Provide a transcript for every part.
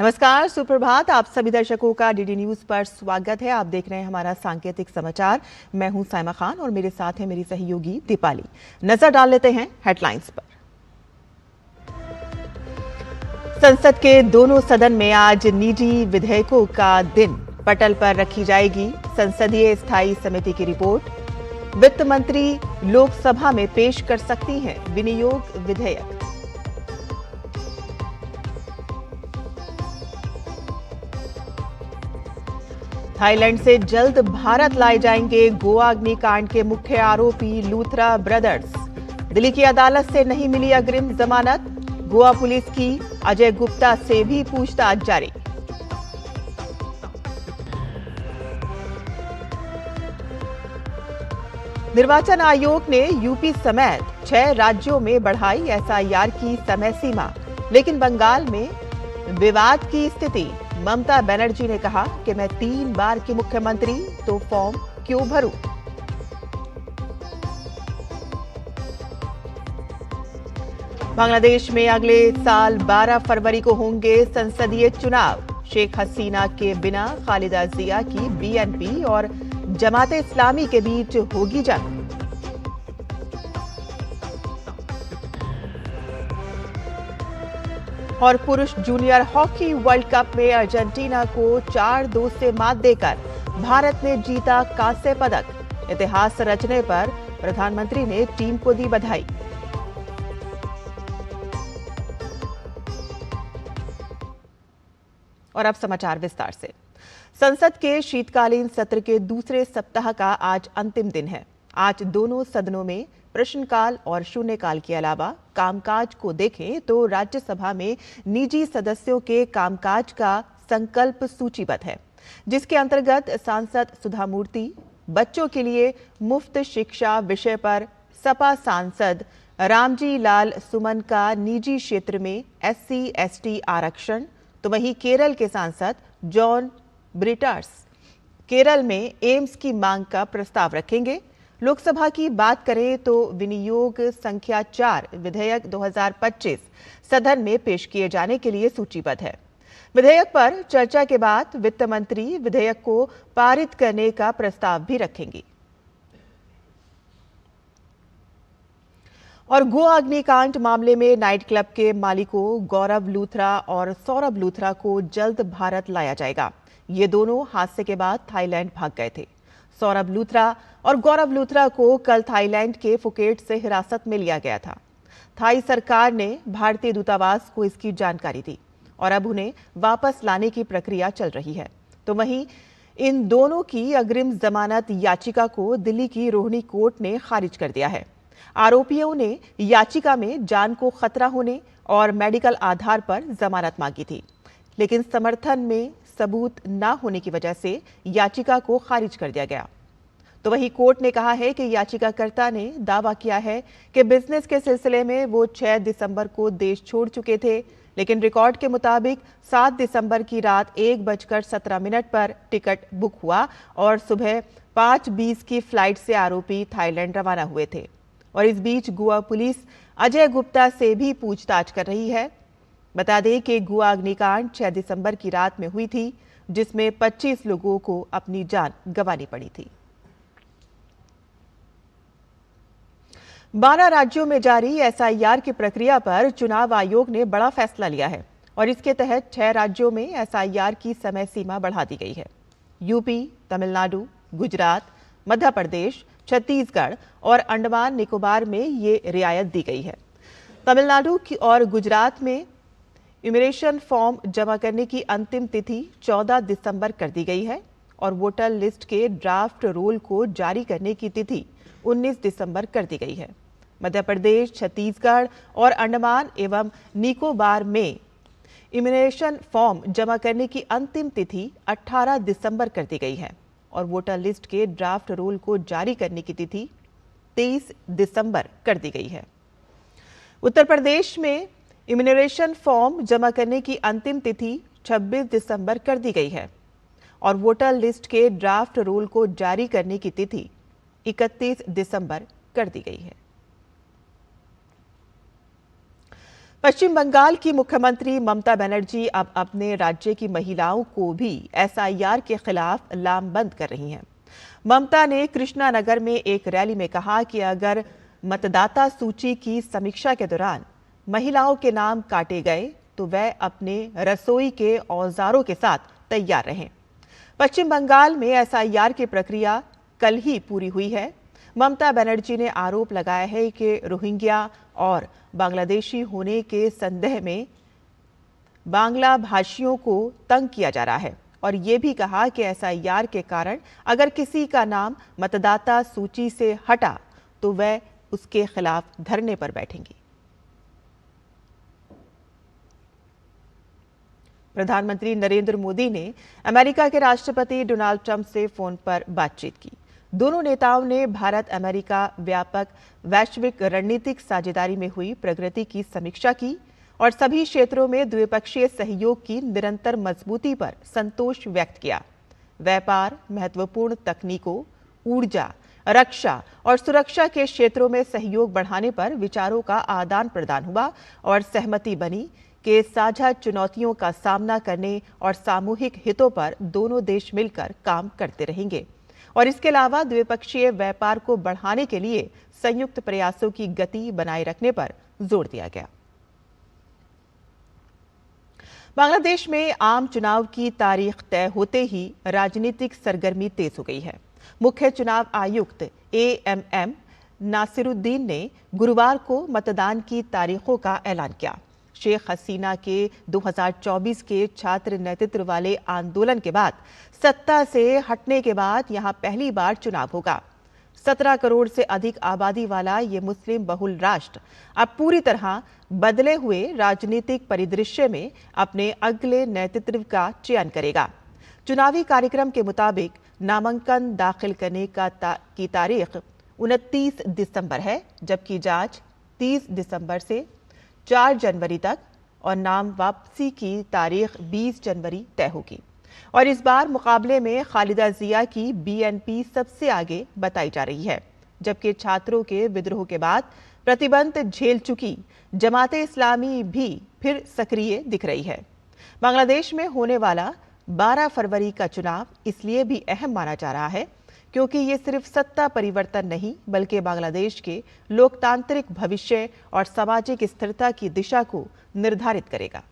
नमस्कार, सुप्रभात। आप सभी दर्शकों का डीडी न्यूज पर स्वागत है। आप देख रहे हैं हमारा सांकेतिक समाचार। मैं हूं साइमा खान और मेरे साथ है मेरी सहयोगी दीपाली। नजर डाल लेते हैं हेडलाइंस पर। संसद के दोनों सदन में आज निजी विधेयकों का दिन। पटल पर रखी जाएगी संसदीय स्थायी समिति की रिपोर्ट। वित्त मंत्री लोकसभा में पेश कर सकती हैं विनियोग विधेयक। थाईलैंड से जल्द भारत लाए जाएंगे गोवा अग्निकांड के मुख्य आरोपी लूथरा ब्रदर्स। दिल्ली की अदालत से नहीं मिली अग्रिम जमानत। गोवा पुलिस की अजय गुप्ता से भी पूछताछ जारी। निर्वाचन आयोग ने यूपी समेत 6 राज्यों में बढ़ाई एसआईआर की समय सीमा, लेकिन बंगाल में विवाद की स्थिति। ममता बनर्जी ने कहा कि मैं 3 बार की मुख्यमंत्री, तो फॉर्म क्यों भरूं। बांग्लादेश में अगले साल 12 फरवरी को होंगे संसदीय चुनाव। शेख हसीना के बिना खालिदा जिया की बीएनपी और जमाते इस्लामी के बीच होगी जंग। और पुरुष जूनियर हॉकी वर्ल्ड कप में अर्जेंटीना को 4-2 से मात देकर भारत ने जीता कांस्य पदक। इतिहास रचने पर प्रधानमंत्री ने टीम को दी बधाई। और अब समाचार विस्तार से। संसद के शीतकालीन सत्र के दूसरे सप्ताह का आज अंतिम दिन है। आज दोनों सदनों में प्रश्नकाल और शून्यकाल के अलावा कामकाज को देखें तो राज्यसभा में निजी सदस्यों के कामकाज का संकल्प सूचीबद्ध है, जिसके अंतर्गत सांसद सुधा मूर्ति बच्चों के लिए मुफ्त शिक्षा विषय पर सपा सांसद रामजी लाल सुमन का निजी क्षेत्र में SC/ST आरक्षण, तो वहीं केरल के सांसद जॉन ब्रिटास केरल में एम्स की मांग का प्रस्ताव रखेंगे। लोकसभा की बात करें तो विनियोग संख्या 4 विधेयक 2025 सदन में पेश किए जाने के लिए सूचीबद्ध है। विधेयक पर चर्चा के बाद वित्त मंत्री विधेयक को पारित करने का प्रस्ताव भी रखेंगी। और गोवा अग्निकांड मामले में नाइट क्लब के मालिकों गौरव लूथरा और सौरभ लूथरा को जल्द भारत लाया जाएगा। ये दोनों हादसे के बाद थाईलैंड भाग गए थे। सौरभ लूथरा और गौरव लूथरा को कल थाईलैंड के फुकेट से हिरासत में लिया गया था। थाई सरकार ने भारतीय दूतावास को इसकी जानकारी दी और अब उन्हें वापस लाने की प्रक्रिया चल रही है। तो वहीं इन दोनों की अग्रिम जमानत याचिका को दिल्ली की रोहिणी कोर्ट ने खारिज कर दिया है। आरोपियों ने याचिका में जान को खतरा होने और मेडिकल आधार पर जमानत मांगी थी, लेकिन समर्थन में सबूत न होने की वजह से याचिका को खारिज कर दिया गया। तो वहीं कोर्ट ने कहा है कि याचिकाकर्ता ने दावा किया है कि बिजनेस के सिलसिले में वो 6 दिसंबर को देश छोड़ चुके थे, लेकिन रिकॉर्ड के मुताबिक 7 दिसंबर की रात 1:17 पर टिकट बुक हुआ और सुबह 5:20 की फ्लाइट से आरोपी थाईलैंड रवाना हुए थे। और इस बीच गोवा पुलिस अजय गुप्ता से भी पूछताछ कर रही है। बता दें कि गोवा अग्निकांड 6 दिसंबर की रात में हुई थी, जिसमें 25 लोगों को अपनी जान गंवानी पड़ी थी। 12 राज्यों में जारी एसआईआर की प्रक्रिया पर चुनाव आयोग ने बड़ा फैसला लिया है और इसके तहत 6 राज्यों में एसआईआर की समय सीमा बढ़ा दी गई है। यूपी, तमिलनाडु, गुजरात, मध्य प्रदेश, छत्तीसगढ़ और अंडमान निकोबार में ये रियायत दी गई है। तमिलनाडु की और गुजरात में इमिग्रेशन फॉर्म जमा करने की अंतिम तिथि 14 दिसंबर कर दी गई है और वोटर लिस्ट के ड्राफ्ट रोल को जारी करने की तिथि 19 दिसंबर कर दी गई है। मध्य प्रदेश, छत्तीसगढ़ और अंडमान एवं निकोबार में इमिग्रेशन फॉर्म जमा करने की अंतिम तिथि 18 दिसंबर कर दी गई है और वोटर लिस्ट के ड्राफ्ट रोल को जारी करने की तिथि 23 दिसंबर कर दी गई है। उत्तर प्रदेश में इमिग्रेशन फॉर्म जमा करने की अंतिम तिथि 26 दिसंबर कर दी गई है और वोटर लिस्ट के ड्राफ्ट रोल को जारी करने की तिथि 31 दिसंबर कर दी गई है। पश्चिम बंगाल की मुख्यमंत्री ममता बनर्जी अब अपने राज्य की महिलाओं को भी एसआईआर के खिलाफ लामबंद कर रही हैं। ममता ने कृष्णानगर में एक रैली में कहा कि अगर मतदाता सूची की समीक्षा के दौरान महिलाओं के नाम काटे गए तो वह अपने रसोई के औजारों के साथ तैयार रहें। पश्चिम बंगाल में एसआईआर की प्रक्रिया कल ही पूरी हुई है। ममता बनर्जी ने आरोप लगाया है कि रोहिंग्या और बांग्लादेशी होने के संदेह में बांग्ला भाषियों को तंग किया जा रहा है और ये भी कहा कि एसआईआर के कारण अगर किसी का नाम मतदाता सूची से हटा तो वह उसके खिलाफ धरने पर बैठेंगी। प्रधानमंत्री नरेंद्र मोदी ने अमेरिका के राष्ट्रपति डोनाल्ड ट्रंप से फोन पर बातचीत की। दोनों नेताओं ने भारत अमेरिका व्यापक वैश्विक रणनीतिक साझेदारी में हुई प्रगति की समीक्षा की और सभी क्षेत्रों में द्विपक्षीय सहयोग की निरंतर मजबूती पर संतोष व्यक्त किया। व्यापार, महत्वपूर्ण तकनीकों, ऊर्जा, रक्षा और सुरक्षा के क्षेत्रों में सहयोग बढ़ाने पर विचारों का आदान प्रदान हुआ और सहमति बनी कि साझा चुनौतियों का सामना करने और सामूहिक हितों पर दोनों देश मिलकर काम करते रहेंगे और इसके अलावा द्विपक्षीय व्यापार को बढ़ाने के लिए संयुक्त प्रयासों की गति बनाए रखने पर जोर दिया गया। बांग्लादेश में आम चुनाव की तारीख तय होते ही राजनीतिक सरगर्मी तेज हो गई है। मुख्य चुनाव आयुक्त AMM नासिरुद्दीन ने गुरुवार को मतदान की तारीखों का ऐलान किया। शेख हसीना के 2024 के छात्र नेतृत्व वाले आंदोलन के बाद सत्ता से हटने के बाद यहां पहली बार चुनाव होगा। 17 करोड़ से अधिक आबादी वाला ये मुस्लिम बहुल राष्ट्र अब पूरी तरह बदले हुए राजनीतिक परिदृश्य में अपने अगले नेतृत्व का चयन करेगा। चुनावी कार्यक्रम के मुताबिक नामांकन दाखिल करने की तारीख 29 दिसंबर है, जबकि जांच 30 दिसंबर से 4 जनवरी तक और नाम वापसी की तारीख 20 जनवरी तय होगी। और इस बार मुकाबले में खालिदा जिया की BNP सबसे आगे बताई जा रही है, जबकि छात्रों के विद्रोह के बाद प्रतिबंध झेल चुकी जमाते इस्लामी भी फिर सक्रिय दिख रही है। बांग्लादेश में होने वाला 12 फरवरी का चुनाव इसलिए भी अहम माना जा रहा है क्योंकि ये सिर्फ सत्ता परिवर्तन नहीं बल्कि बांग्लादेश के लोकतांत्रिक भविष्य और सामाजिक स्थिरता की दिशा को निर्धारित करेगा।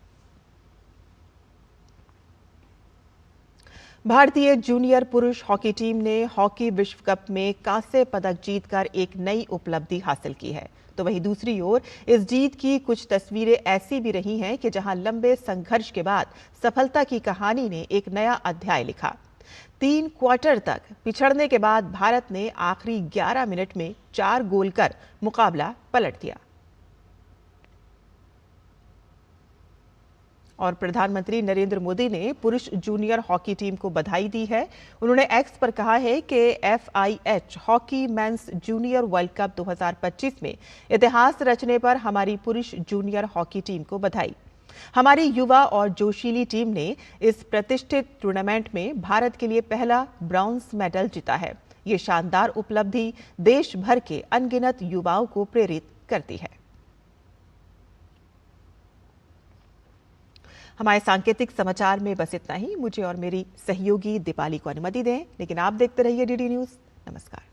भारतीय जूनियर पुरुष हॉकी टीम ने हॉकी विश्व कप में कांस्य पदक जीतकर एक नई उपलब्धि हासिल की है। तो वहीं दूसरी ओर इस जीत की कुछ तस्वीरें ऐसी भी रही हैं कि जहां लंबे संघर्ष के बाद सफलता की कहानी ने एक नया अध्याय लिखा। 3 क्वार्टर तक पिछड़ने के बाद भारत ने आखिरी 11 मिनट में 4 गोल कर मुकाबला पलट दिया। और प्रधानमंत्री नरेंद्र मोदी ने पुरुष जूनियर हॉकी टीम को बधाई दी है। उन्होंने एक्स पर कहा है कि FIH hockey mains junior world cup 2025 में इतिहास रचने पर हमारी पुरुष जूनियर हॉकी टीम को बधाई। हमारी युवा और जोशीली टीम ने इस प्रतिष्ठित टूर्नामेंट में भारत के लिए पहला ब्रॉन्ज मेडल जीता है। ये शानदार उपलब्धि देश भर के अनगिनत युवाओं को प्रेरित करती है। हमारे सांकेतिक समाचार में बस इतना ही। मुझे और मेरी सहयोगी दीपाली को अनुमति दें, लेकिन आप देखते रहिए DD न्यूज़। नमस्कार।